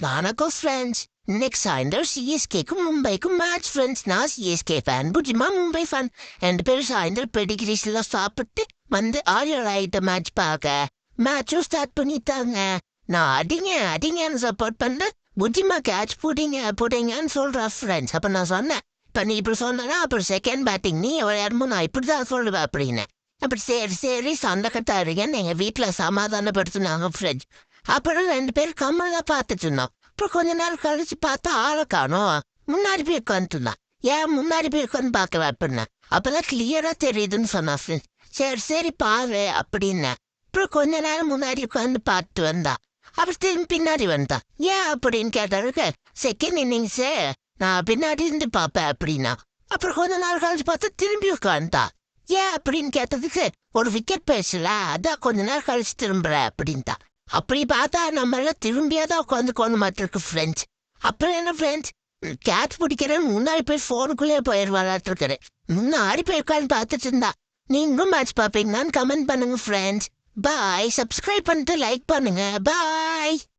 வணக்கம் ஃப்ரெண்ட்ஸ். இன்னைக்கு சாயந்தரம் சிஎஸ்கேக்கும் மும்பைக்கும் மேட்ச் ஃப்ரெண்ட்ஸ். நான் சிஎஸ்கே ஃபேன், புஜிமா மும்பை ஃபேன். 2 பேரும் சாயந்தரம் பெடிகிரிஸ் எல்லாம் சாப்பிட்டு வந்து ஆயிட்ட மேட்ச் பார்க்க. மேட்சும் ஸ்டார்ட் பண்ணிட்டாங்க. நான் அடிங்கன்னு சப்போர்ட் பண்ணேன். புஜிமா கேட்ச் போட்டீங்கன்னு சொல்றா ஃப்ரெண்ட்ஸ். அப்ப நான் சொன்னேன், இப்ப நீ இப்படி சொன்னா அப்புறம் செகண்ட் பேட்டிங் நீ விளையாடுமோ நான் இப்படிதான் சொல்லுவேன் அப்படின்னு. அப்புறம் சரி சண்டை கட்டாருங்கன்னு எங்க வீட்டுல சமாதானப்படுத்தினாங்க ஃப்ரெண்ட்ஸ். அப்புறம் 2 பேரும் கம்மலா பார்த்துட்டு இருந்தோம். அப்புறம் கொஞ்ச நேரம் கழிச்சு பார்த்தா ஆளை காணோம். முன்னாடி போய் உட்காந்துருந்தான். ஏன் முன்னாடி போய் உட்காந்து பார்க்க அப்படின்னா அப்பதான் கிளியரா தெரியுதுன்னு சொன்னா ஃப்ரெண்ட்ஸ். சரி பாரு அப்படின்னா. அப்புறம் கொஞ்ச நேரம் முன்னாடி உட்காந்து பார்த்துட்டு வந்தா. அப்புறம் திரும்பி பின்னாடி வந்தா. ஏன் அப்படின்னு கேட்டாருக்கு, செகண்ட் இன்னிங்ஸு நான் பின்னாடி இருந்து பார்ப்பேன் அப்படின்னா. அப்புறம் கொஞ்ச நேரம் கழிச்சு பார்த்தா திரும்பி உட்காந்துட்டா. ஏன் அப்படின்னு கேட்டதுக்கு, ஒரு விக்கெட் பேசல அதான் கொஞ்ச நேரம் கழிச்சு திரும்புற அப்படின்ட்டா. அப்படி பார்த்தா நம்ம எல்லாம் திரும்பியாதான் உட்காந்து மாட்டிருக்கு ஃப்ரெண்ட்ஸ். அப்புறம் என்ன ஃப்ரெண்ட்ஸ், கேட்ச் பிடிக்கிறேன் முன்னாடி போய் ஃபோனுக்குள்ளே விளையாட்டுருக்கிறேன். முன்னாடி போய் உட்காந்து பார்த்துட்டு இருந்தா. நீங்களும் மேட்ச் பார்ப்பீங்கன்னு கமெண்ட் பண்ணுங்க ஃப்ரெண்ட்ஸ். பாய். சப்ஸ்கிரைப் பண்ணிட்டு லைக் பண்ணுங்க. பாய்.